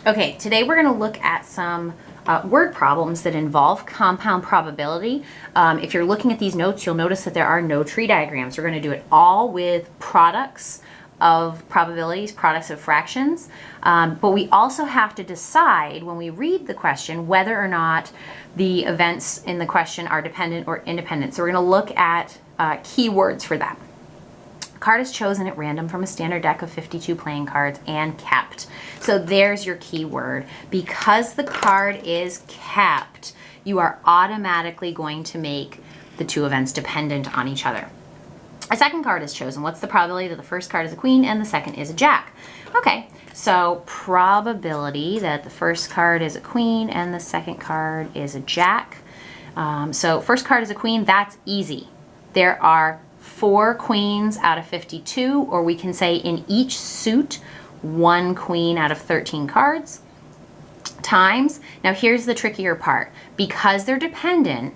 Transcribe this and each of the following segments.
Okay, today we're going to look at some word problems that involve compound probability. If you're looking at these notes, you'll notice that there are no tree diagrams. We're going to do it all with products of probabilities, products of fractions. But we also have to decide when we read the question whether or not the events in the question are dependent or independent. So we're going to look at keywords for that. A card is chosen at random from a standard deck of 52 playing cards and kept. So there's your keyword. Because the card is kept, you are automatically going to make the two events dependent on each other. A second card is chosen. What's the probability that the first card is a queen and the second is a jack? Okay, so probability that the first card is a queen and the second card is a jack. So first card is a queen, that's easy. There are 4 queens out of 52, or we can say in each suit, 1 queen out of 13 cards, times. Now here's the trickier part. Because they're dependent,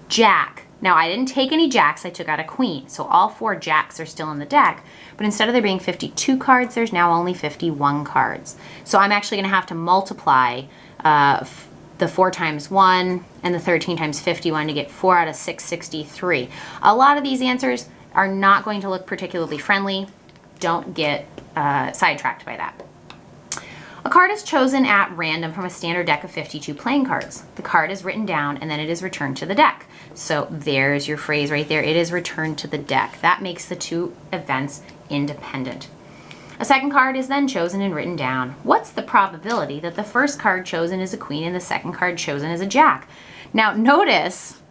jack. Now I didn't take any jacks, I took out a queen. So all 4 jacks are still in the deck, but instead of there being 52 cards, there's now only 51 cards. So I'm actually gonna have to multiply the 4 times 1 and the 13 times 51 to get 4 out of 663. A lot of these answers are not going to look particularly friendly. Don't get sidetracked by that. A card is chosen at random from a standard deck of 52 playing cards. The card is written down and then it is returned to the deck. So there's your phrase right there. It is returned to the deck. That makes the two events independent. A second card is then chosen and written down. What's the probability that the first card chosen is a queen and the second card chosen is a jack? Now notice,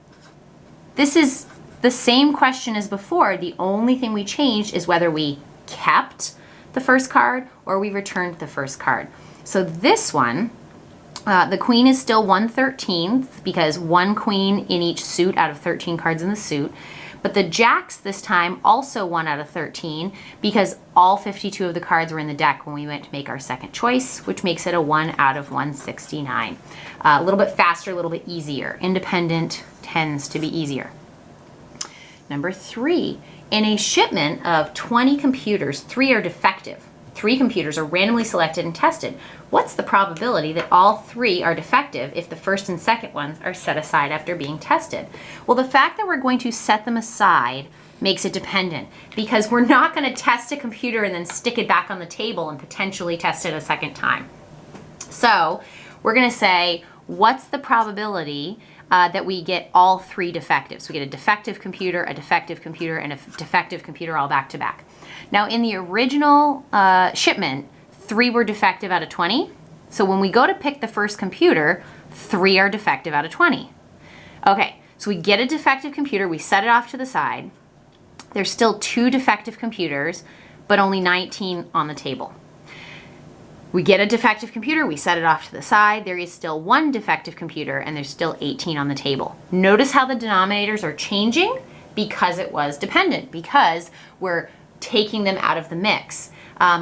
this is the same question as before. The only thing we changed is whether we kept the first card or we returned the first card. So this one, the queen is still 1/13 because 1 queen in each suit out of 13 cards in the suit. But the jacks this time also 1 out of 13 because all 52 of the cards were in the deck when we went to make our second choice, which makes it a 1 out of 169. A little bit faster, a little bit easier. Independent tends to be easier. Number 3, in a shipment of 20 computers, 3 are defective. 3 computers are randomly selected and tested. What's the probability that all 3 are defective if the first and second ones are set aside after being tested? Well, the fact that we're going to set them aside makes it dependent because we're not going to test a computer and then stick it back on the table and potentially test it a second time. So we're going to say, what's the probability that we get all 3 defectives? We get a defective computer, and a defective computer all back to back. Now in the original shipment, 3 were defective out of 20. So when we go to pick the first computer, 3 are defective out of 20. Okay, so we get a defective computer, we set it off to the side. There's still 2 defective computers, but only 19 on the table. We get a defective computer, we set it off to the side. There is still 1 defective computer and there's still 18 on the table. Notice how the denominators are changing because it was dependent, because we're taking them out of the mix.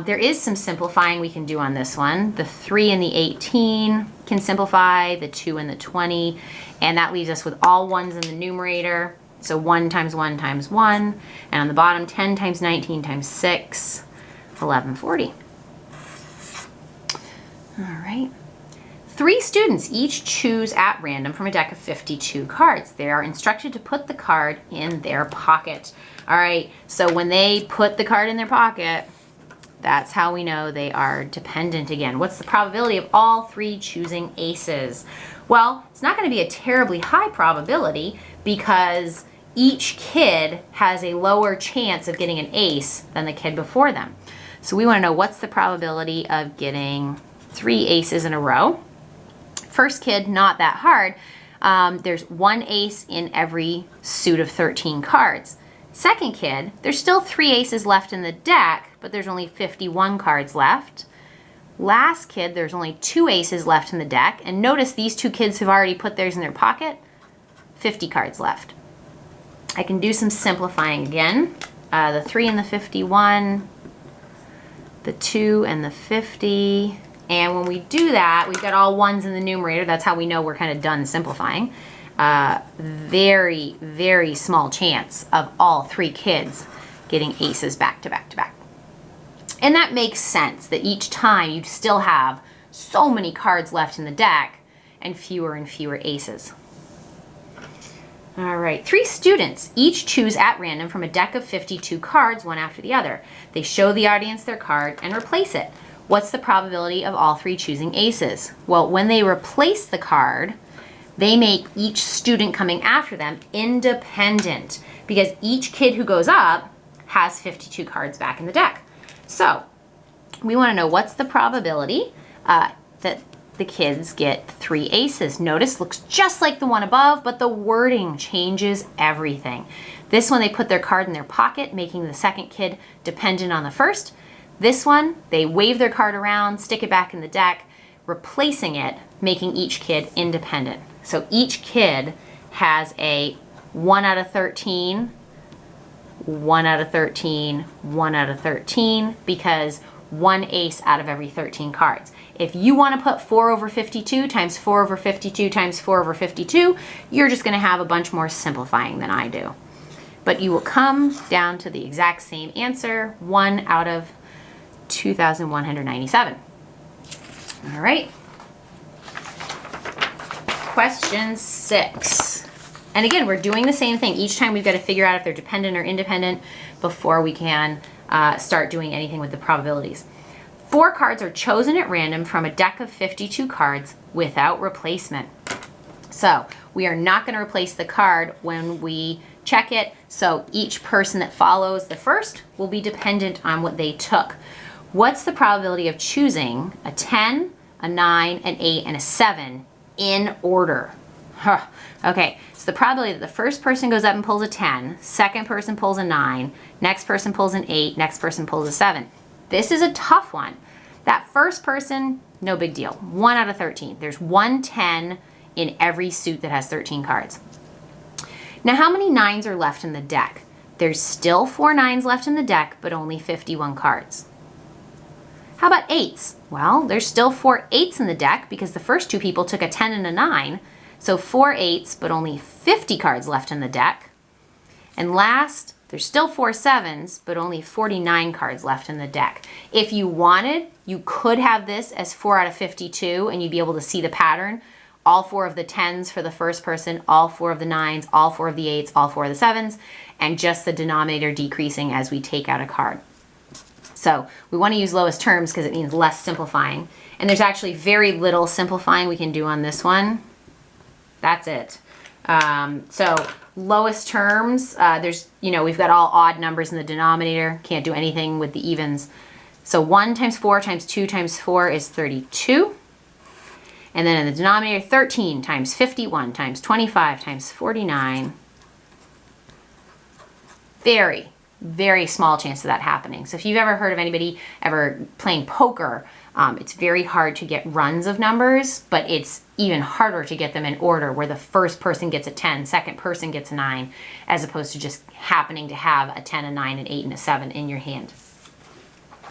There is some simplifying we can do on this one. The 3 and the 18 can simplify, the 2 and the 20, and that leaves us with all 1s in the numerator. So 1 times 1 times 1, and on the bottom 10 times 19 times 6, 1140. All right. 3 students each choose at random from a deck of 52 cards. They are instructed to put the card in their pocket. All right, so when they put the card in their pocket, that's how we know they are dependent again. What's the probability of all 3 choosing aces? Well, it's not going to be a terribly high probability because each kid has a lower chance of getting an ace than the kid before them. So we want to know what's the probability of getting 3 aces in a row. First kid, not that hard. There's 1 ace in every suit of 13 cards. Second kid, there's still 3 aces left in the deck, but there's only 51 cards left. Last kid, there's only 2 aces left in the deck, and notice these 2 kids have already put theirs in their pocket. 50 cards left. I can do some simplifying again. The 3 and the 51, the 2 and the 50, and when we do that, we've got all 1s in the numerator. That's how we know we're kind of done simplifying. Very, very small chance of all 3 kids getting aces back to back to back. And that makes sense that each time you still have so many cards left in the deck and fewer aces. All right, 3 students each choose at random from a deck of 52 cards, one after the other. They show the audience their card and replace it. What's the probability of all 3 choosing aces? Well, when they replace the card, they make each student coming after them independent, because each kid who goes up has 52 cards back in the deck. So we want to know what's the probability that the kids get 3 aces. Notice, looks just like the one above, but the wording changes everything. This one, they put their card in their pocket, making the second kid dependent on the first. This one, they wave their card around, stick it back in the deck, replacing it, making each kid independent. So each kid has a 1 out of 13, 1 out of 13, 1 out of 13, because 1 ace out of every 13 cards. If you want to put 4 over 52 times 4 over 52 times 4 over 52, you're just going to have a bunch more simplifying than I do. But you will come down to the exact same answer, 1 out of 2,197. All right. Question 6. And again, we're doing the same thing. Each time we've got to figure out if they're dependent or independent before we can start doing anything with the probabilities. 4 cards are chosen at random from a deck of 52 cards without replacement. So we are not going to replace the card when we check it. So each person that follows the first will be dependent on what they took. What's the probability of choosing a 10, a 9, an 8, and a 7 in order? Okay, so the probability that the first person goes up and pulls a 10, second person pulls a 9, next person pulls an 8, next person pulls a 7. This is a tough one. That first person, no big deal. 1 out of 13. There's 1 10 in every suit that has 13 cards. Now, how many 9s are left in the deck? There's still 4 9s left in the deck, but only 51 cards. How about 8s? Well, there's still 4 8s in the deck because the first 2 people took a 10 and a 9. So 4 8s, but only 50 cards left in the deck. And last, there's still 4 7s, but only 49 cards left in the deck. If you wanted, you could have this as 4 out of 52, and you'd be able to see the pattern. All 4 of the 10s for the first person, all 4 of the 9s, all 4 of the 8s, all 4 of the 7s, and just the denominator decreasing as we take out a card. So we want to use lowest terms because it means less simplifying. And there's actually very little simplifying we can do on this one. That's it. So lowest terms, there's, we've got all odd numbers in the denominator. Can't do anything with the evens. So 1 times 4 times 2 times 4 is 32. And then in the denominator, 13 times 51 times 25 times 49. Very, very small chance of that happening. So if you've ever heard of anybody ever playing poker, it's very hard to get runs of numbers, but it's even harder to get them in order where the first person gets a 10, second person gets a 9, as opposed to just happening to have a 10, a 9, an 8, and a 7 in your hand.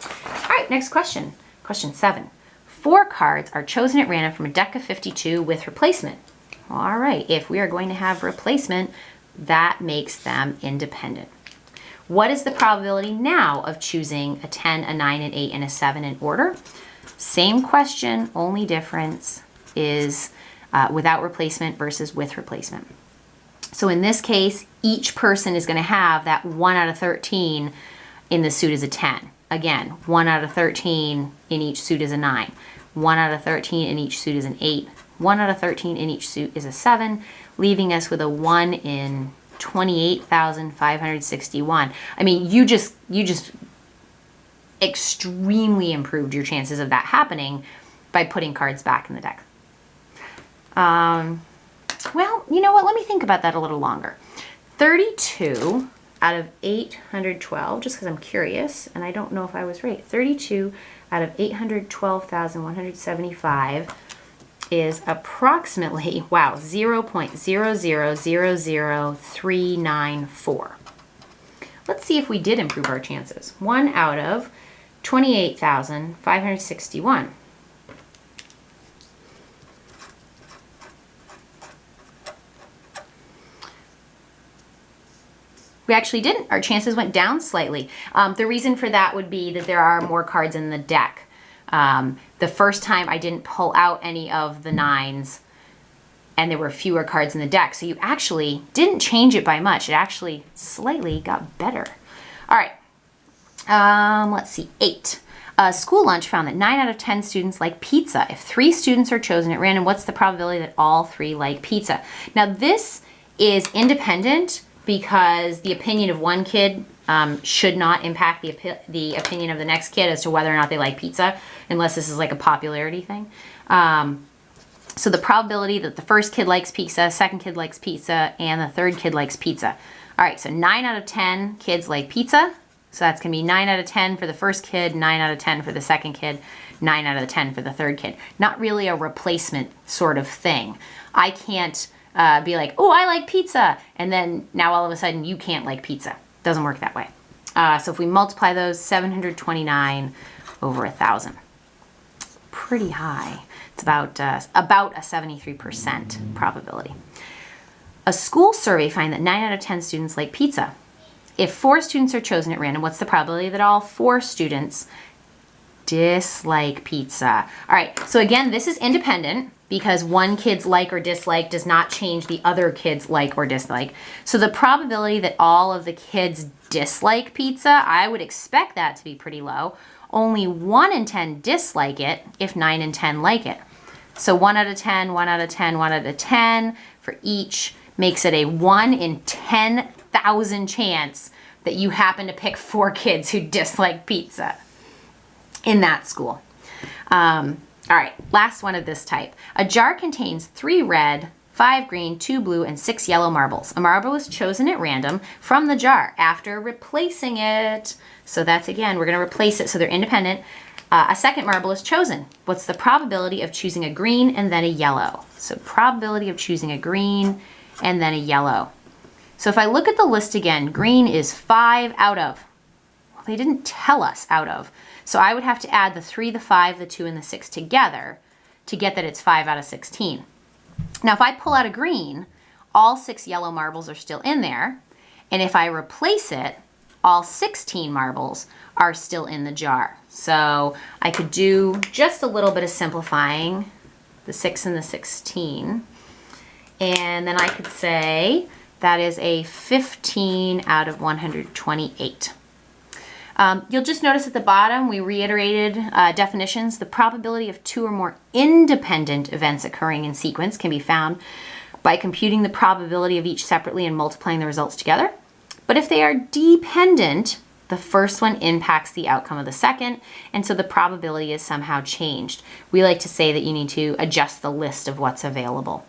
All right, next question. Question 7. 4 cards are chosen at random from a deck of 52 with replacement. All right, if we are going to have replacement, that makes them independent. What is the probability now of choosing a 10, a 9, an 8, and a 7 in order? Same question, only difference is without replacement versus with replacement. So in this case, each person is going to have that 1 out of 13 in the suit is a 10. Again, 1 out of 13 in each suit is a 9. 1 out of 13 in each suit is an 8. 1 out of 13 in each suit is a 7, leaving us with a 1 in 28,561. I mean, you just extremely improved your chances of that happening by putting cards back in the deck. Well, you know what? Let me think about that a little longer. 32 out of 812, just because I'm curious, and I don't know if I was right. 32 out of 812,175 is approximately, wow, 0.0000394. Let's see if we did improve our chances. 1 out of 28,561. We actually didn't. Our chances went down slightly. The reason for that would be that there are more cards in the deck. The first time I didn't pull out any of the 9s and there were fewer cards in the deck. So you actually didn't change it by much. It actually slightly got better. All right, let's see, 8. School lunch found that 9 out of 10 students like pizza. If 3 students are chosen at random, what's the probability that all 3 like pizza? Now this is independent because the opinion of one kid should not impact the opinion of the next kid as to whether or not they like pizza, unless this is like a popularity thing. So the probability that the first kid likes pizza, second kid likes pizza, and the third kid likes pizza. All right, so 9 out of 10 kids like pizza. So that's going to be 9 out of 10 for the first kid, 9 out of 10 for the second kid, 9 out of 10 for the third kid. Not really a replacement sort of thing. I can't be like, oh, I like pizza, and then now all of a sudden you can't like pizza. Doesn't work that way. So if we multiply those, 729 over 1,000. Pretty high. It's about a 73% probability. A school survey found that 9 out of 10 students like pizza. If 4 students are chosen at random, what's the probability that all 4 students dislike pizza? All right, so again, this is independent because one kid's like or dislike does not change the other kid's like or dislike. So the probability that all of the kids dislike pizza, I would expect that to be pretty low. Only 1 in 10 dislike it if 9 and 10 like it. So 1 out of 10, 1 out of 10, 1 out of 10 for each makes it a 1 in 10,000 chance that you happen to pick 4 kids who dislike pizza in that school. All right, last one of this type. A jar contains 3 red, 5 green, 2 blue, and 6 yellow marbles. A marble is chosen at random from the jar after replacing it. So that's, again, we're going to replace it so they're independent. A second marble is chosen. What's the probability of choosing a green and then a yellow? So probability of choosing a green and then a yellow. So if I look at the list again, green is 5 out of. Well, they didn't tell us out of. So I would have to add the 3, the 5, the 2, and the 6 together to get that it's 5 out of 16. Now if I pull out a green, all 6 yellow marbles are still in there. And if I replace it, all 16 marbles are still in the jar. So I could do just a little bit of simplifying, the 6 and the 16. And then I could say that is a 15 out of 128. You'll just notice at the bottom we reiterated definitions. The probability of 2 or more independent events occurring in sequence can be found by computing the probability of each separately and multiplying the results together. But if they are dependent, the first one impacts the outcome of the second, and so the probability is somehow changed. We like to say that you need to adjust the list of what's available.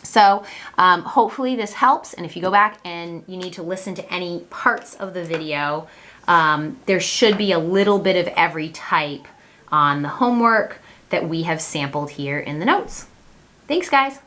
So hopefully this helps, and if you go back and you need to listen to any parts of the video, there should be a little bit of every type on the homework that we have sampled here in the notes. Thanks, guys.